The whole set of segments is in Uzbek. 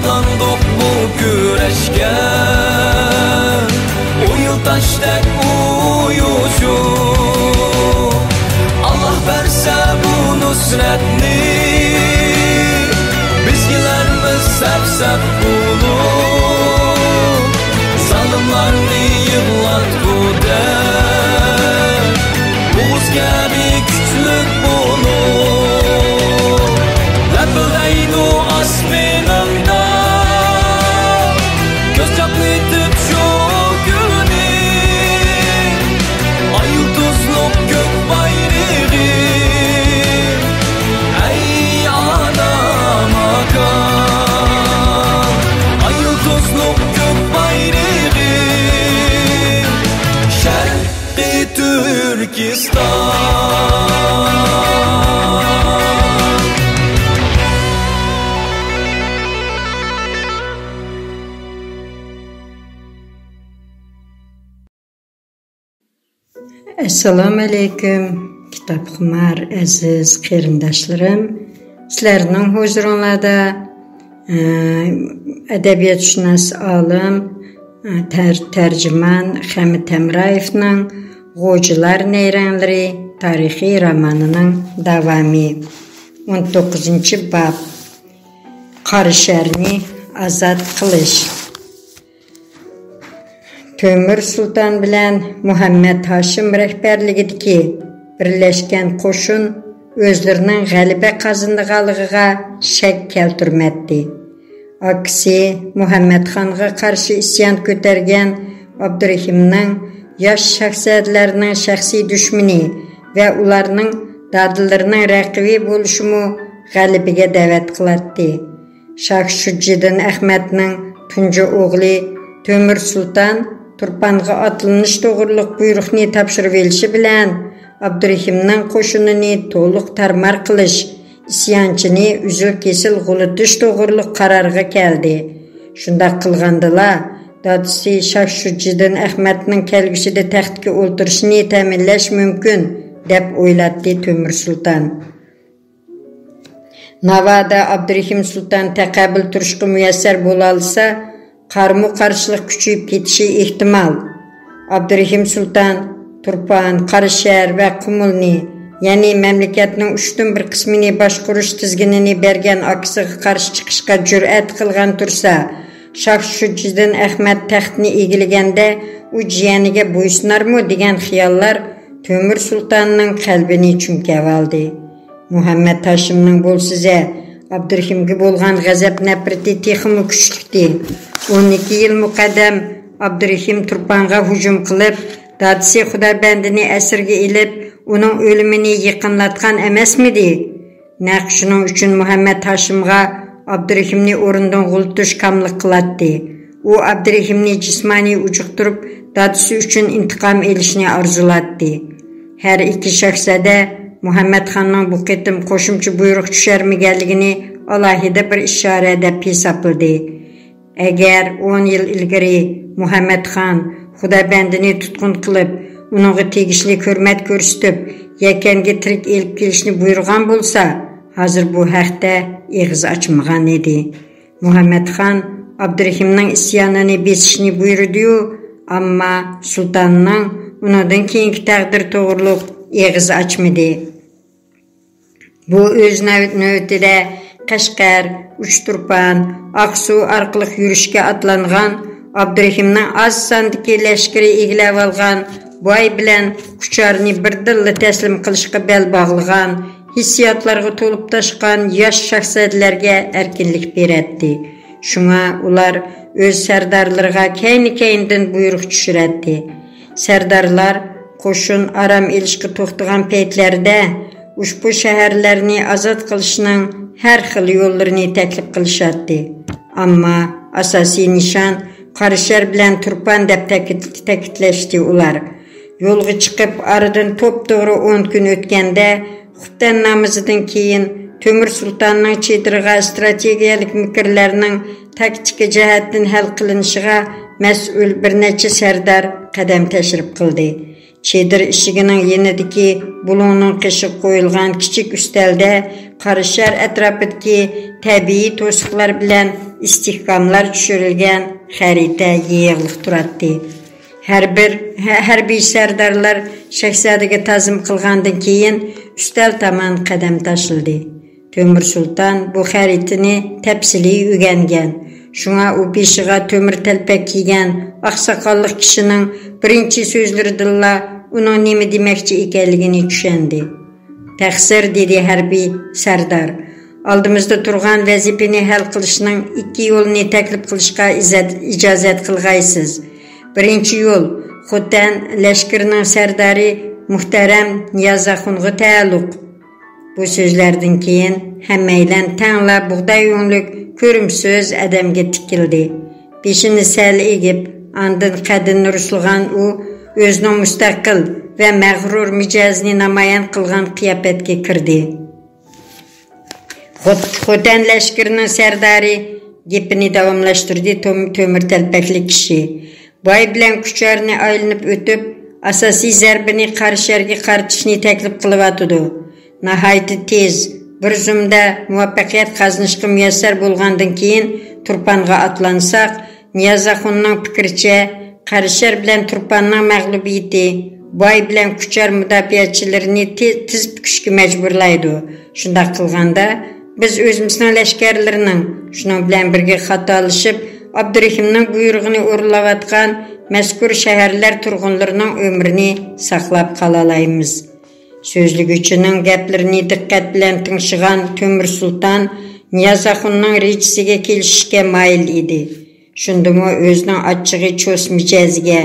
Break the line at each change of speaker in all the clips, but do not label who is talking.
atlandık bu güreşke. Uyutaştek uyuşu, Allah verse bu nusretni, bizgilerimiz sep bulup zalimlarni yığlatkude. Buğuz gibi küçlük bulup lepileydu asminimde, göz çaplaytıp şu günü, ay yıldızlık gök bayrağı. Ey anam akan, ay yıldızlık gök bayrağı, Şerqi Türkistan.
Assalamu alaikum, kitapxumar aziz qarindoshlarım. Sizlarning huzurunlarda adabiyotshunos olim tarjimon Hamid Hamrayevning G'o'jilar nayranlari tarixiy romanining davomi. 19-bob. Qarisharni azod qilish. Temur Sultan bilan Muhammad Hashim rahbarligidagi birlashgan qo'shin o'zlarining g'alaba qozonganligiga shak keltirmadi. Aksi Muhammad Xonga qarshi isyon ko'targan Abdurahimning yosh shaxsiyatlarining shaxsiy dushmani va ularning dadillarining raqibi bo'lishimi g'alabaga da'vat qiladi. Shoh Shujjiddin Ahmadning tunji o'g'li Temur Sultan Turpanға atlanish to'g'riliq buyruqni topshirib elishi bilan Abdurahimning qo'shinini to'liq tarmar qilish, isyonchini uzil-kesil g'ulitish to'g'riliq qarorga keldi. Shunday qilgandila, dadisi Shoh Shujjiddin Ahmadning kelgusida taxtga o'tirishini ta'minlash mumkin deb o'yladi Temur Sultan. Navada Abdurahim Sultan taqabil turishga muyassar bo'la olsa, qarmu-qarshilik kuchayib ketishi ehtimol. Abdurahim Sultan Turpan, Qarishar va Qumulni, ya'ni mamlakatning 1/3 qismini boshqarish tizginini bergan akisiga qarshi chiqishga jur'at qilgan tursa, Shoh Shujjiddin Ahmad taxtni egilganda u jiyaniga bo'ysunarmi degan xiyollar Temur Sultanning qalbini chumkab oldi. Muhammad Hashimning bo'lsa Abdurahimga bo'lgan g'azab nafrati texmi kuchlikdi. 12 yil muqaddam Abdurahim Turpanga hujum qilib, dadisi Xudobandini asirga ilib, uning o'limini yaqinlatgan emasmidi? Naq shuning uchun Muhammad Hashimga Abdurahimni o'rindan g'ultish kamlik qiladi. U Abdurahimni jismoniy ujuqtirib, dadisi uchun intiqom elishni orzuladi. Har ikki shaxsada Muhammad Xonning bu qitim qo'shimcha buyruq tusharmaganligini alohida bir ishora deb hisobladi. Agar 10 yil ilgari Muhammad Xon Xudobandini tutqun qilib, uningga tegishli hurmat ko'rsatib, yakanga tirik elib kelishni buyurgan bo'lsa, hozir bu haqda eg'iz ochmagan edi. Muhammad Xon Abdurahimning isyonini besishni buyurdi-yu, ammo sultonning undan keyingi taqdir to'g'riliq eg'iz ochmadi. Bu o'z navbatida Qashqar, Uchturpan, Aqsu orqali yurishga atlangan Abdurahimning oz sondagi lashkari eglab olgan boy bilan Qucharni birdilla taslim qilishga bel bog'lagan, hissiyotlarga to'lib toshgan yosh shaxsiyatlarga erkinlik beradi. Shunga ular o'z sardorlariga keyin-keyindan buyruq tushiradi. Sardorlar qo'shin aram elishga to'xtagan paytlarda ushbu shaharlarni azod qilishning har xil yo'llarini taklif qilishadi. Ammo asosiy nishon Qarishar bilan Turpan deb ta'kidlashdi ular. Yo'lga chiqib, aradan to'p-to'g'ri 10 kun o'tganda, Xuftan namozidan keyin Temur Sultanning chedirga strategiyalik mikrlarning taktika jihatdan hal qilinishiga mas'ul bir necha sardor qadam tashrif qildi. Chedir ishigining yenidagi bulungning qishib qo'yilgan kichik ustalda Qarishar atrofidagi tabiiy to'siqlar bilan istihkamlar düşürülgen xərita yığılıq turatdı. Hərbi sərdarlar Şəhzadəyə tazım qılğandan keyin üstel taman qədəm taşıldı. Tömür Sultan bu xəritini təpsili öyrəngan. Şuna o beşiğa tömür təlpək kiygan aqsaqallıq kişinin birinci sözləridilla onun nemi deməkçi ekanligini düşəndi. Təqsir dedi hərbi sərdar. Aldımızda turğan vəzifəni həll qilishning 2 yolunu təklif qilishqa icazət qilğaysız. Birinci yol Xotan Leşkirinin sərdari muhterem Niyazaxunğa təalluq. Bu sözlərdən keyin həmməylən tənla buğday yönlük körümsöz adamga tikildi. Beşini səl egib, andın qədini rusulğan u özünün müstəqil və məğrur micazini namayan qılğan qiyafətə kirdi. Xotan Leşkirinin sərdari gepini davamlaştırdı tömür təlpəkli kişi. Bay bilan Kucharni aylanib o'tib, asosiy zarbini Qarishlarga qaratishni taklif qilyapti. Nahayat tez bir zumda muvaffaqiyat qazanishga muyassar bo'lgandan keyin Turpanға atlansak, Niyazaxunning fikricha Qarishlar bilan Turpanning mag'lubiyati Bay bilan Kuchar mudofiachilarini tiz bukishga majburlaydi. Shunday qilganda biz o'zimizning lashkarlarining shuning bilan birga xatolashib Abdurahimning buyrug'ini o'rinlayotgan mazkur shaharlar turg'unlarining umrini saqlab qolalaymiz. So'zliguchining gaplarini diqqat bilan ting'igan Tömür Sultan Niyazaxunning rejasiga kelishishga mayil edi. Shundimi o'zining achchig'i cho's mijaziga,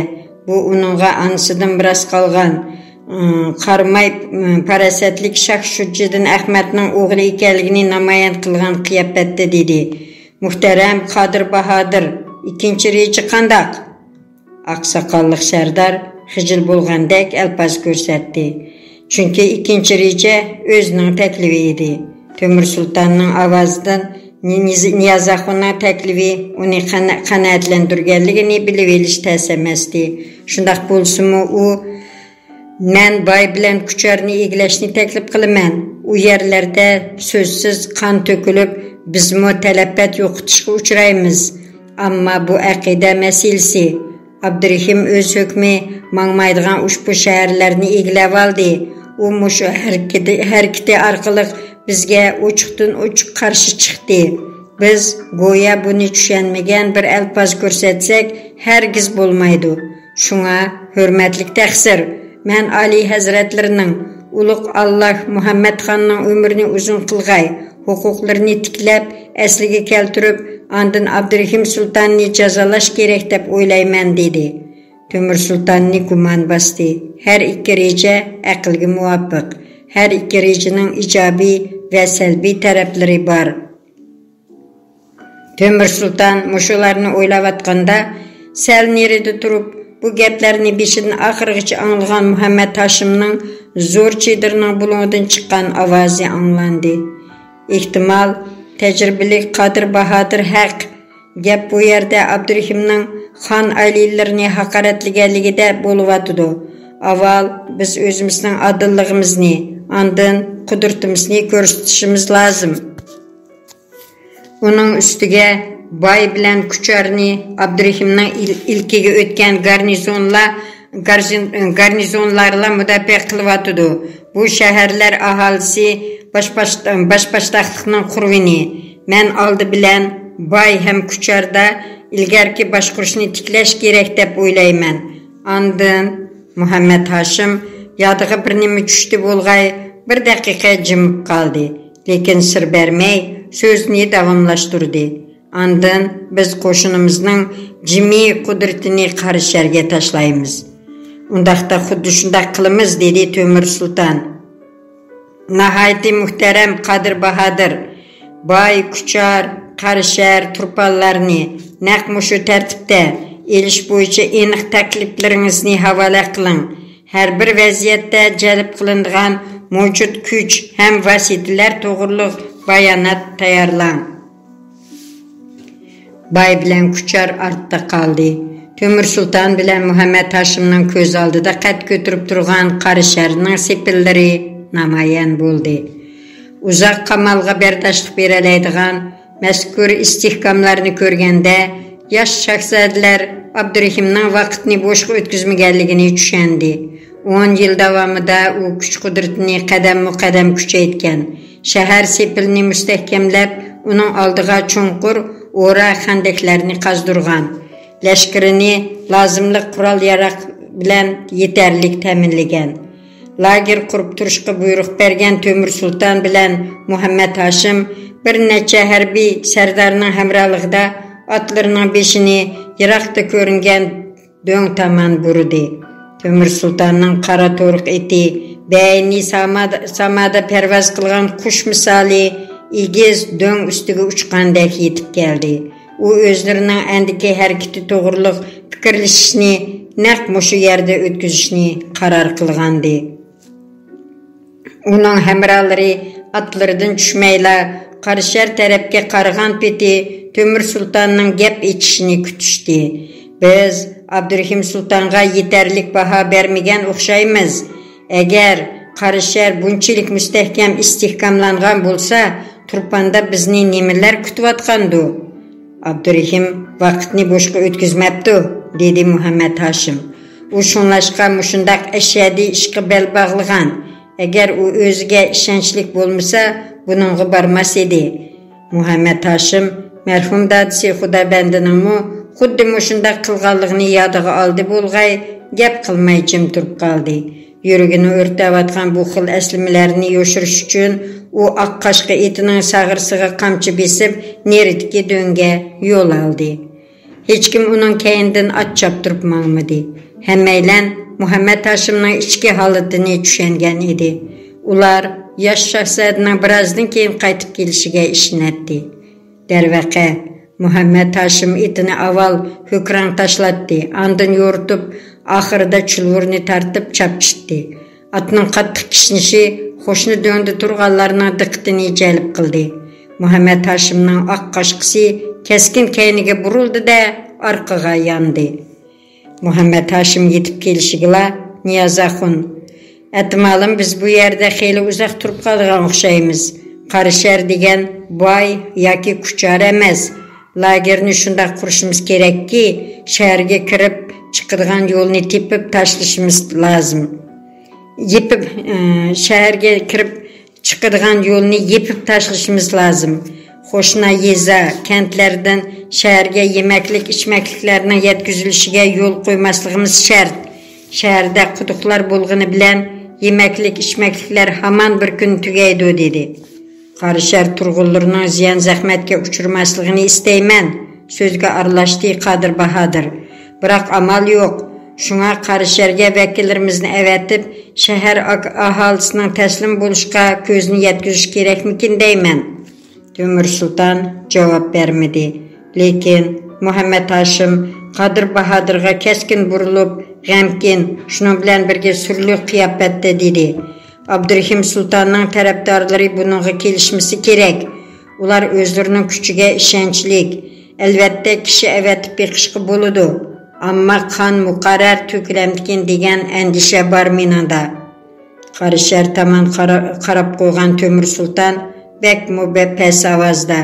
bu uningga ansidan biroz qolgan qaramay parasatlik Shahshujiddin Ahmadning o'g'li ekanligini namoyon qilgan qiyofatda dedi. Muhterem Qadir Bahadır, ikinci reji qandaq? Aqsaqalliq sardar xijil bo'lgandek alpaz ko'rsatdi. Chunki ikinci reji o'zining taklifi edi. Tömür Sultanning ovozidan Niyazaxunning taklifi uni qanoatlantirganligini bilib olish tas emasdi. Shundaq bo'lsa-mu u men Bay bilan Kucharni eglashni taklif qilaman. U yerlarda so'zsiz qon to'kilib bizmi talafot yo'qotishga uchraymiz. Ammo bu aqida masalasi. Abdurahim o'z hukmi mangmaydigan ushbu shaharlarni eglab oldi. U mushu harakati orqali bizga ochiqdan ochiq qarshi chiqdi. Biz go'yo buni tushunmagan bir alfaz ko'rsatsak, hargiz bo'lmaydi. Shunga hurmatli taqsir, men Ali hazratlarining ulug' Alloh Muhammad xonning umrini uzun qilg'ay, huquqlarini tiklab, asliga keltirib, andin Abdurahim sultonni jazolash kerak deb o'ylayman dedi. Tömür Sultanni gumon bosdi. Har ikki reja aqlga muvofiq. Har ikki rejining ijobiy va salbiy taraflari bor. Tömür Sultan mushularni o'ylayotganda sal nerida turib, bu gaplarni beshidan oxirigacha anglagan Muhammad Hashimning zo'r chedirning bulungidan chiqqan ovozi anglandi. Ehtimol tajribali Qadir Bahadır haq. Gap bu yerda Abdurahimning xon aylilarini haqoratlaganligida bo'lyapti. Avval biz o'zimizning adilligimizni, andin qudratimizni ko'rsatishimiz lozim. Uning ustiga Bay bilan Kucharni Abdurahimning ilkiga o'tgan garnizonlarla mudofaa qilyapti. Bu shaharlar aholisi boshpashtaxtlikning qurvini. Men oldi bilan Bay ham Kucharda ilgarki boshqurishni tiklash kerak deb o'ylayman. Andin Muhammad Hashim yodiga bir nima tushdi bo'lg'ay bir daqiqa jimib qoldi. Lekin sir bermay so'zni davomlashtirdi. Andin biz qo'shinimizning jimi qudratini Qarishlarga tashlaymiz. Undaqda xuddi shunday qilamiz dedi Tömür Sultan. Nahayat muhtaram Qadir Bahadır, Bay Kuchar Qarishlar turpanlarni naq mushu tartibda elish bo'yicha aniq takliflaringizni havola qiling. Har bir vaziyatda jalb qilinadigan mavjud kuch ham vositalar to'g'riliq bayonot tayyorlang. Bay bilan Kuchar ortda qoldi. Tömür Sultan bilan Muhammad Hashimning ko'z oldida qad ko'tarib turgan Qarishlarning sepillari namoyon bo'ldi. Uzoq qamalga berdashlik beradigan Mazkur istihkamlarni ko'rganda yosh shahzodalar Abdurahimning vaqtni boshqa o'tkazmaganligini tushundi. 10 yil davomida u kuch-qudratini qadam-qadam kuchaytgan. Shahar sepilni mustahkamlab, uning oldiga chunqur o'ra xandaqlarni qazdirgan. Lashkarini lozimli qurol-yarog' bilan yetarlik ta'minlagan. Lager qurib turishga buyruq bergan Temur Sulton bilan Muhammad Hashim bir necha harbiy sardarning hamrohligida atlarining beshini yiroqda ko'ringan do'ng tomon burdi. Temur Sultonning qora to'riq eti bayni samada parvoz qilgan qush misoli egiz do'ng ustiga uchgandek yetib keldi. U o'zlarining andiki harakati to'g'riliq fikrlashishni naq mushu yerda o'tkazishni qaror qilgandi. Uning hamrohlari atlaridan tushmayla Qarishar tarafga qaragan peti Temur Sultonning gap etishini kutishdi. Biz Abdurahim Sultonga yetarlik baho bermagan o'xshaymiz. Agar Qarishar bunchalik mustahkam istehkamlangan bo'lsa, Turpanda bizni nimalar kutayotgandi? Abdurahim vaqtni boshqa o'tkazmabdi, dedi Muhammad Hashim. U shunlashqa mushundaq ashadiy ishga bel bog'lagan. Agar u o'ziga ishonchlik bo'lmasa, buningga bormas edi. Muhammad Hashim marhum dadisi Xudobandining xuddi mushundaq qilganligini yodiga oldi bo'lg'ay, gap qilmay jim turib qoldi. Yuragini o'rtayotgan bu xil aslimalarni yoshirish uchun u oq qashqa etining sag'risiga qamchi besib, neridagi do'ngga yo'l oldi. Hech kim uning keyindan ot choptirib mangmadi. Hammaylar Muhammad Hashimning ichki holatini tushungan edi. Ular yosh shahzodaning birozdan keyin qaytib kelishiga ishonadi. Darvaqa Muhammad Hashim itini avval hukran tashlatdi, andin yo'ritib, oxirida chulvurni tartib chapchitdi. Atning qattiq kishnishi qo'shni do'ngda turganlarning diqqatini jalb qildi. Muhammad Hashimning oq qashqisi keskin keyniga burildi-da, orqaga yondi. Muhammad Hashim yetib kelishiga Niyozaxon, "Atmalim biz bu yerda xeyli uzoq turib qolgan o'xshaymiz. Qarishar degan boy yoki kuchar emas. Lagerni shunday qurishimiz kerakki, shaharga kirib chiqadigan yo'lni tepib tashlashimiz lozim. Shaharga kirib chiqadigan yo'lni yepib tashlashimiz lozim. Qo'shna yeza, kentlardan shaharga yemaklik, ichmakliklarning yetkazilishiga yo'l qo'ymasligimiz shart. Shaharda quduqlar bo'lgani bilan yemaklik, ichmakliklar hamon bir kun tugaydi" dedi. Qarishar turg'unlarning ziyon zahmatga uchirmasligini istayman, so'zga aralashdi Qodir Bahodir. Biroq amal yo'q. Shunga Qarisharga vakillarimizni avatib, shahar aholisining taslim bo'lishga ko'zni yetkazish kerakmikin deyman. Temur Sulton javob bermadi. Lekin Muhammad Hashim Qodir Bahodirga keskin burilib, g'amkin, shuning bilan birga surli qiyofatda dedi. Abdurahim Sultonning tarafdorlari buningga kelishmasi kerak. Ular o'zlarining kuchiga ishonchlik. Albatta kishi avatib beqishga bo'ladi. Ammo qon muqarrar to'kilamdikin degan andisha bor meningda. Qarishar tomon qarab qo'ygan Temur Sulton bekmu pes ovozda: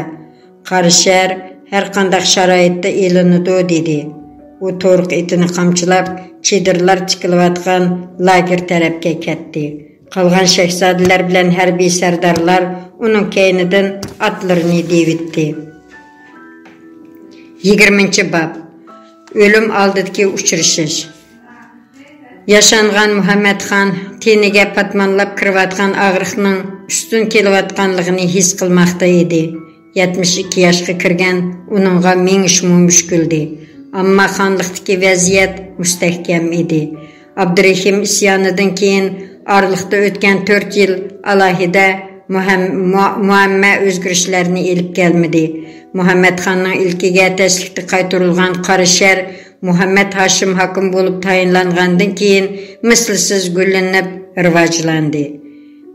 "Qarishar har qanday sharoitda elinadi" dedi. U to'riq etini qamchilab, chedirlar tikilayotgan lager tarafga ketdi. Qolgan shahzodalar bilan harbiy sardarlar uning keynidan atlarini devitdi. 20-bob. O'lim oldidagi uchrashish. Yashangan Muhammad xon teniga patmanlab kirayotgan og'riqning ustun kelayotganligini his qilmoqda edi. 72 yoshga kirgan uningga mengish mushkuldi. Ammo xonlikdagi vaziyat mustahkam edi. Abdurahim isyonidan keyin orliqda o'tgan 4 yil alohida muammo o'zgarishlarni elib kelmadi. Muhammad xonning ilkiga tashrifda qaytarilgan Qarishar Muhammad Hashim hokim bo'lib tayinlangandan keyin mislsiz gullanib rivojlandi.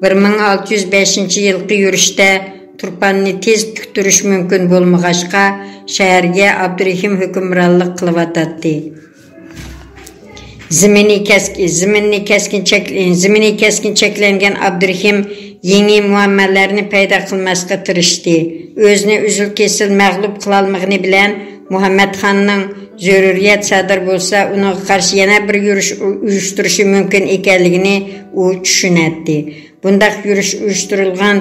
1605-yilgi yurishda Turpanni tez tuktirish mumkin bo'lmag'achqa shaharga Abdurahim hukmronlik qilyotdi. Zimini keskin cheklangan Abdurahim Yeni muammalarni paydo qilmasga tirishdi. O'zini uzil-kesil mag'lub qilolmag'ini bilan Muhammad Xonning zaruriyat sodir bo'lsa, unga qarshi yana bir yurish uyushtirishi mumkin ekanligini u tushunadi. Bundaq yurish uyushtirilgan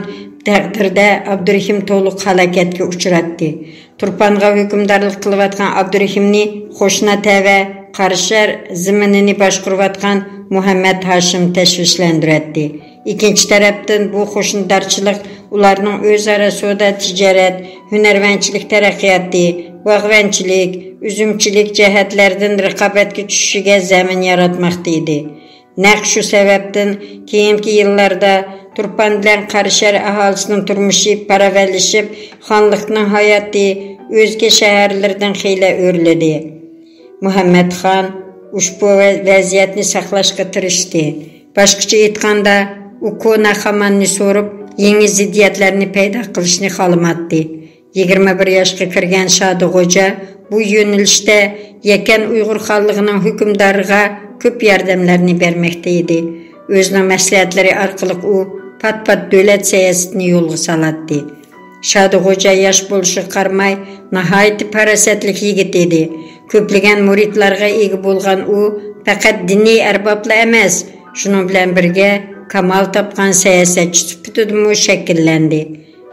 taqdirda Abdurahim to'liq halokatga uchratdi. Turponga hukmdorlik qilayotgan Abdurahimni qo'shna tava Qarishar zaminini boshqarayotgan Muhammad Hashim tashvishlantirdi. İkinci tarafdan bu qo'shnidarchilik ularning o'zaro savdo, tijorat, hunarvanchilik taraqqiyoti, bog'vanchilik, uzumchilik jihatlardan raqobatga tushishiga zamin yaratmoqda edi. Naq shu sababdan keyingi yillarda Turpan bilan Qarishar aholisining turmushi paravallashib, xonlikning hayoti o'zga shaharlardan xeyla o'rladi. Muhammad Xon ushbu vaziyatni saqlashga tirishdi. Boshqacha aytganda, u ko'na xamanni so'rib, yangi ziddiyatlarni paydo qilishni xohlamatdi. 21 yoshga kirgan Shodig'o'ja bu yo'nalishda Yakan Uyg'ur xonligining hukmdoriga ko'p yordamlarni bermoqda edi. O'zining maslahatlari orqali u pat-pat davlat siyosatini yo'lga soladi. Shodig'o'ja yosh bo'lishiga qaramay, nihoyatda farosatli yigit edi. Ko'plagan muridlarga ega bo'lgan u faqat diniy arboblar emas, shuning bilan birga kamal topgan siyosatchi sifatida shakllandi.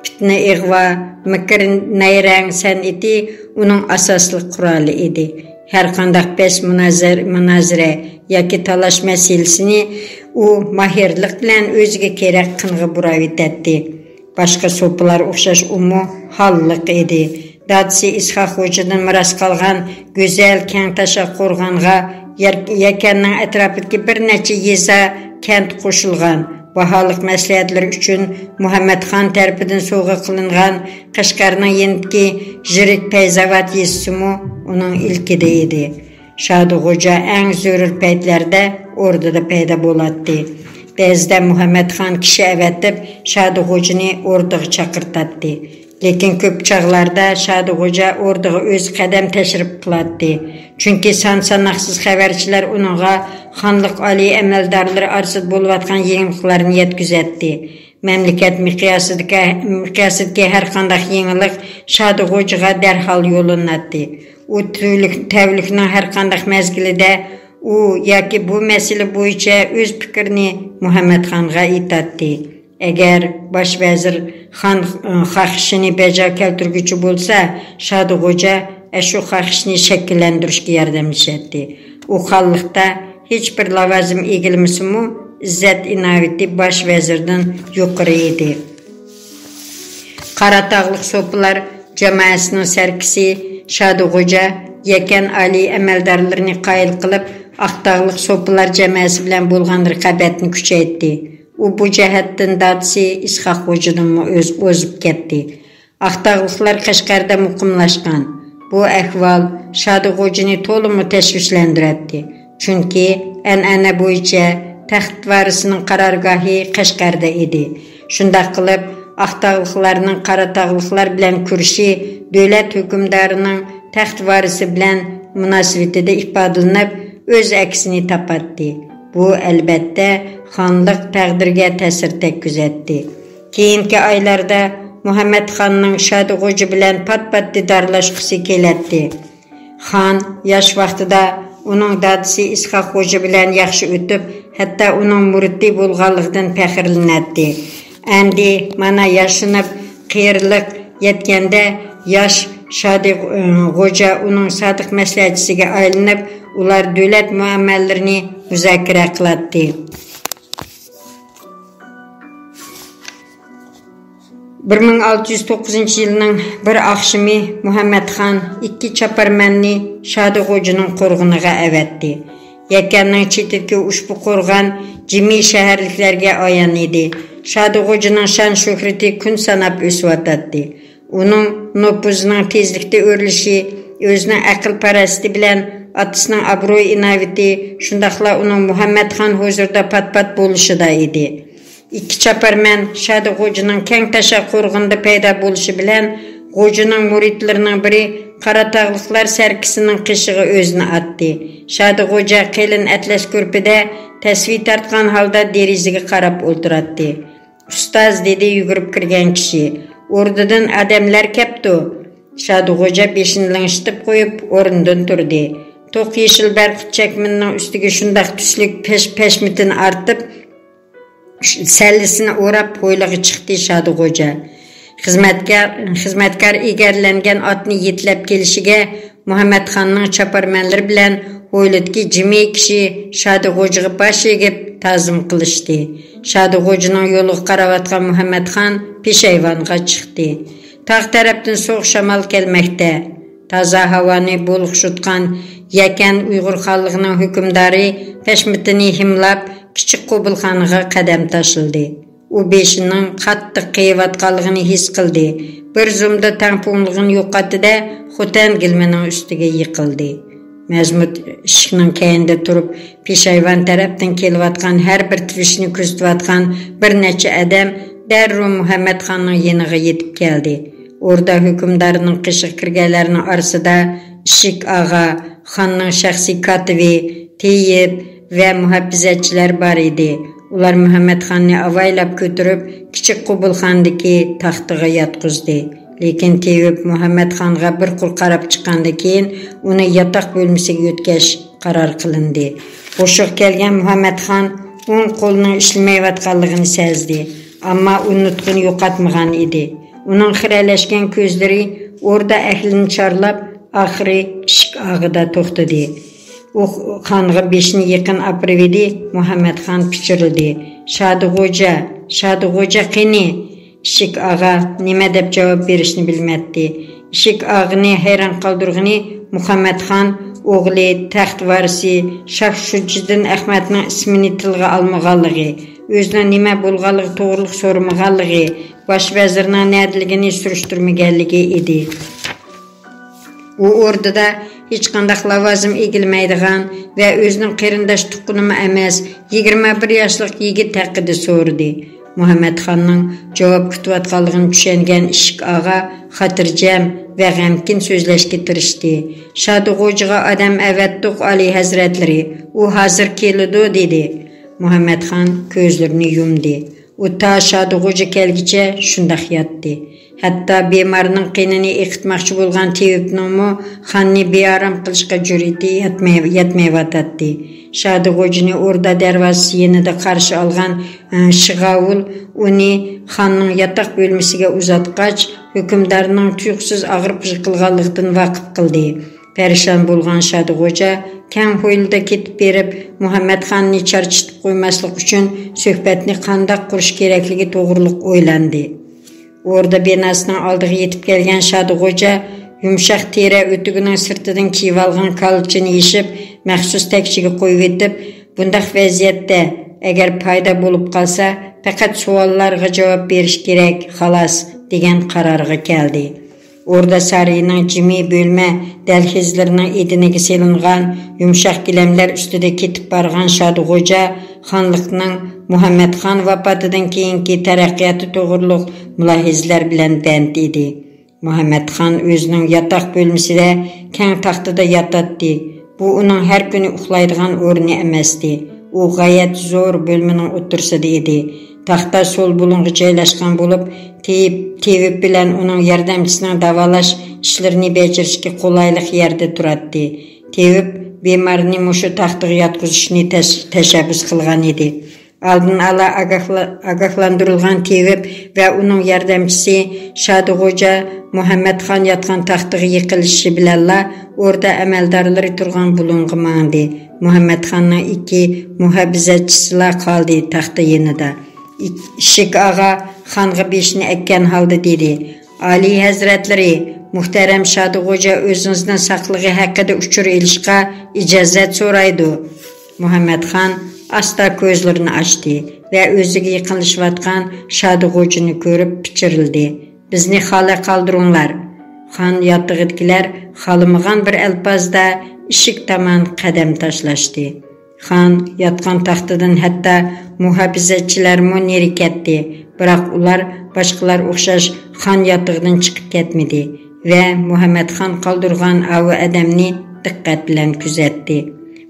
Fitna, ig'vo, mikr, nayrang san'ati uning asosli quroli edi. Har qanday bes munozara yoki talash masalasini u mahirlik bilan o'ziga kerak qing'i buraverdi. Boshqa so'pilar o'xshash umu holliq edi. Dadisi Ishoq Xo'jadan miros qolgan go'zal keng tashaq qo'rg'onga Yakanning atrofidagi bir necha yeza kent qo'shilgan. Baholiq maslahatlar uchun Muhammad Xon tarafidan sovg'a qilingan Qashqarning yendiki Jirit Payzavat yesimi uning ilkida edi. Shodig'o'ja eng zarur paytlarda o'rdada paydo bo'ladi. Ba'zida Muhammad Xon kishi avatib Shodig'o'jani o'rdaga chaqirtadi. Lekin ko'p chog'larda Shodig'o'ja o'rdaga o'z qadam tashrif qiladi. Chunki son-sanoqsiz xabarchilar uningga xonlik oliy amaldorlari orasida bo'layotgan yangiliklarni yetkazadi. Mamlakat miqyosidagi har qanday yangilik Shodig'o'jaga darhol yo'llanadi. U tavlikning har qanday mezgilida u yoki bu masala bo'yicha o'z fikrini Muhammad Xonga aytadi. Agar bosh vazir Xon xohishini bajo keltirguchi bo'lsa, Shodig'o'ja shu xohishni shakllantirishga yordamlashadi. U xonlikda hech bir lavozim egilmasimu izzat inovati bosh vazirdan yuqori edi. Qaratog'liq so'pilar jamoasining sarkisi Shodig'o'ja Yakan oliy amaldorlarini qoyil qilib, Aqtog'liq so'pilar jamoasi bilan bo'lgan raqobatni kuchaytirdi. U bu jihatdan dadisi Ishoq Xo'jadan o'zib ketdi. Aqtog'liqlar Qashqarda muqimlashgan. Bu ahvol Shodig'o'jani to'liq tashvishlantirdi. Chunki an'ana bo'yicha taxt varisining qarorgohi Qashqarda edi. Shunday qilib, Aqtog'liqlarning Qaratog'liqlar bilan kurishi davlat hukmdorining taxt varisi bilan munosabatida ifodalanib, o'z aksini topadi. Bu albatta xonlik taqdiriga ta'sir yetkazdi. Keyingi oylarda Muhammad Xonning Shodig'o'ja bilan pat-pat didorlashgisi keladi. Xon yosh vaqtida uning dadisi Ishoq Xo'ja bilan yaxshi o'tib, hatto uning muridi bo'lganligidan faxrlanadi. Endi mana yashinib qiyirliq yetganda yosh Shodig'o'ja uning sodiq maslahatchisiga aylanib, ular davlat muammolarini muzokara qiladi. 1609 yilning bir oqshimi Muhammad Xon 2 chaparmanni Shodig'o'janing qo'rg'oniga avatdi. Yakanning chetidagi ushbu qo'rg'on jimi shaharliklarga ayon edi. Shodig'o'janing shon shuhrati kun sanab o'sayotdi. Uning nufuzining tezlikda o'rlishi, o'zining aql parasti bilan otasining obro'y inovati, shundaqla uning Muhammad Xon huzurida pat-pat bo'lishida edi. 2 chaparman Shodig'o'janing keng tashaq qo'rg'onida paydo bo'lishi bilan G'o'janing muridlarining biri Qaratog'liqlar sarkisining qishig'i o'zini atdi. Shodig'o'ja qilin atlas ko'rpida tasvir tortgan holda derazaga qarab o'tiradi. "Ustaz" dedi yugurib kirgan kishi. "O'rnidan odamlar kepti." Shaduxo'ja beshini ling'ishtirib qo'yib, o'rnidan turdi. To'q yeshil barqit chakminning ustiga shundoq tuslik peshmitini artib, sallisini o'rab qo'ylig'i chiqdi Shaduxo'ja. Xizmatkar egarlangan otni yetlab kelishiga Muhammadxonning choparmanlari bilan hovlidagi jimi kishi Shaduxo'jaga bosh egib ta'zim qilishdi. Shaduxo'janing yo'liga qarayotgan Muhammadxon peshayvonga chiqdi. Tog' tarafdan so'q shamol kelmoqda. Toza havoni bo'lg'ishutgan Yakan Uyg'ur xalqining hukmdori peshmitini himlab kichik Qobilxonga qadam tashildi. U beshining qattiq qiyvatganligini his qildi. Bir zumda tangpunligini yo'qotdi-da, Xotan gilmining ustiga yiqildi. Mazmut eshikning keyinda turib, peshayvon tarafdan kelayotgan har bir tivishni kuzatayotgan bir necha odam darrov Muhammadxonning yeniga yetib keldi. Orada hukmdorning qishiq kirganlarning orasida Ishik og'a, xonning shaxsiy kotibi, Teyib va muhabbizatchilar bor edi. Ular Muhammadxonni avaylab ko'tarib, kichik Qobilxondagi taxtiga yotqizdi. Lekin Teyib Muhammadxonga bir qul qarab chiqqandan keyin uni yotoq bo'lmasiga o'tkash qaror qilindi. Qo'shiq kelgan Muhammadxon o'ng qo'lining ishlamayotganligini sezdi, ammo unutqini yo'qotmagan edi. Uning xiralashgan ko'zlari o'rda ahlini chorlab, oxiri Ishik og'ida to'xtadi. U xonga beshini yaqin aprividi. Muhammadxon pichirildi. Shaduxo'ja qani? Ishik og'a nima deb javob berishni bilmadi. Ishik og'ini hayron qoldirgani Muhammadxon o'g'li taxt varisi Shafshuddin Ahmadning ismini tilga olmaganligi, o'zining nima bo'lganligi to'g'riliq so'ramaganligi, bosh vazirning nadaligini surishtirmaganligi edi. U o'rnida hech qanday lavozim egilmaydigan va o'zining qarindosh tuqqunimi emas 21 yoshlik yigit haqida so'radi. Muhammadxonning javob kutayotganligini tushungan Ishik og'a xotirjam va g'amkin so'zlashga tirishdi. Shaduxo'jaga odam avatdiq Ali hazratlari, u hozir keladi dedi. Muhammadxon ko'zlarini yumdi. U ta Shaduxo'ja kelgicha shundoq yotdi. Hatto bemorning qinini eqitmoqchi bo'lgan Teyibningmi xonni bearam qilishga jur'ati yetmayotdi. Shaduxo'jani o'rda darvozasi yonida qarshi olgan Shig'avul uni xonning yotoq bo'lmasiga uzatgach, hukmdorning tuyuqsiz og'rib yiqilganligidan vaqif qildi. Perişan bo'lgan Shaduxo'ja kang hovlida ketib berib, Muhammadxonni charchitib qo'ymaslik uchun suhbatni qanday qurish kerakligi to'g'riliq o'ylandi. Orada binasining oldiga yetib kelgan Shaduxo'ja yumshoq teri o'tigining sirtidan kiyib olgan kalchini yeshib, maxsus takchiga qo'yib etib, bunday vaziyatda agar paydo bo'lib qolsa, faqat savollarga javob berish kerak, xolos degan qarorga keldi. Orada sarayning jimi bo'lma dalhizlarining ediniga selingan yumshoq gilamlar ustida ketib borgan Shaduxo'ja xonlikning Muhammadxon vafotidan keyingi taraqqiyoti to'g'riliq mulohizlar bilan band edi. Muhammadxon o'zining yotoq bo'lmasida keng taxtida yotadi. Bu uning har kuni uxlaydigan o'rni emasdi. U g'oyat zo'r bo'lmaning o'tirsida edi. Taxta sol bulunga joylashgan bo'lib, Teyib bilan uning yordamchisining davolash ishlarini bajarishga qulaylik yerda turadi. Teyib bemorni mushu taxtiga yotqizishni tashabbus qilgan edi. Oldin ala ogohlantirilgan Teyib va uning yordamchisi Shaduxo'ja Muhammadxon yotgan taxtiga yiqilishi bilanla o'rda amaldorlari turgan bulunga mandi. Muhammadxonning ikki muhabbizatchisi qoldi taxta yonida. Ishik og'a xonga beshini ekkan holda dedi. Ali hazratlari, muhtaram Shaduxo'ja o'zingizning saqligi haqida uchur elishga ijozat so'raydi. Muhammadxon asta ko'zlarini ochdi va o'ziga yaqinlashayotgan Shaduxo'jani ko'rib pichirildi. Bizni xoli qoldiringlar. Xon yotig'idagilar xolamagan bir alpozda ishik tomon qadam tashlashdi. Xon yotgan taxtidan hatto muhabbizatchilarmi neri ketdi, biroq ular boshqalar o'xshash xon yotig'idan chiqib ketmadi va Muhammadxon qoldirgan avi odamni diqqat bilan kuzatdi.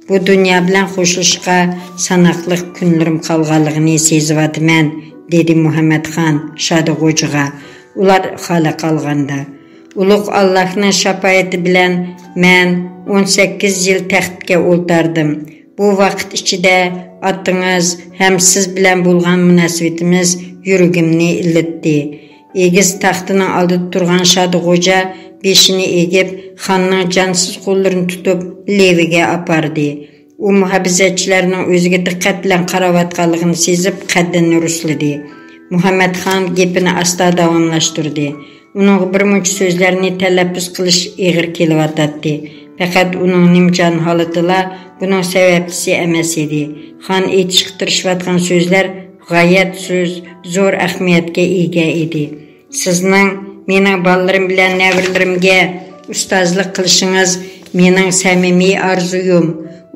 Bu dunyo bilan qo'shilishga sanoqli kunlarim qolganligini sezyapman dedi Muhammadxon Shodi Xo'jaga. Ular xala qalganda. Ulug' Allohning shafoati bilan men 18 yil taxtga o'ltirdim. Bu vaqt ichida otingiz ham siz bilan bo'lgan munosabatimiz yuragimni illatdi. Egiz taxtining oldida turgan Shodi Xo'ja beshini egib, xonning jonsiz qo'llarini tutib leviga apardi. U muhabbatchilarning o'ziga diqqat bilan qarayotganligini sezib qaddini rusladi. Muhammadxon gapini asta davomlashtirdi. Uning birmuncha so'zlarini talaffuz qilish og'ir kelyotdi. Faqat uning nimjon holatida buning sababchisi emas edi. Xon aytishga tirishayotgan so'zlar g'oyat zo'r ahamiyatga ega edi. Sizning mening bolalarim bilan navrilarimga ustozlik qilishingiz mening samimiy orzuyim.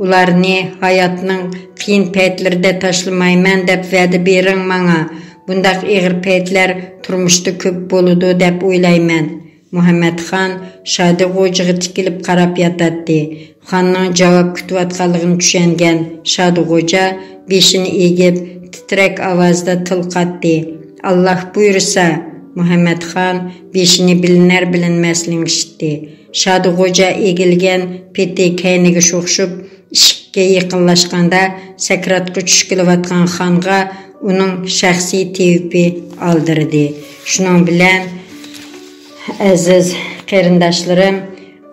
Ularni hayotning qiyin paytlarida tashlamayman deb va'da bering menga. Bundaq og'ir paytlar turmushda ko'p bo'ladi deb o'ylayman. Muhammadxon Shodi Xo'jaga tikilib qarab yotadi. Xonning javob kutayotganligini tushungan Shodi Xo'ja beshini egib titrak ovozda tilqatdi. Alloh buyursa. Muhammadxon beshini bilinar bilinmaslik ishitdi. Shodi Xo'ja egilgan peti kayniga sho'xshib ishikka yaqinlashganda sakratga tushkilayotgan xonga uning shaxsiy tevbi oldirdi. Shuning bilan aziz qarindoshlarim,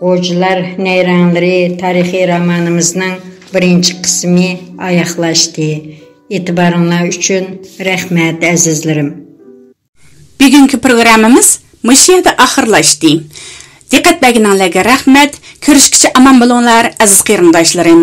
Xo'jalar nayranglari tarixiy romanimizning birinchi qismi oyoqlashdi. E'tiboringiz uchun rahmat azizlarim.
Bugungi programmamiz mush yerda oxirlashdi. Diqqat berganingizga rahmat. Ko'rishguncha omon bo'linglar aziz qarindoshlarim.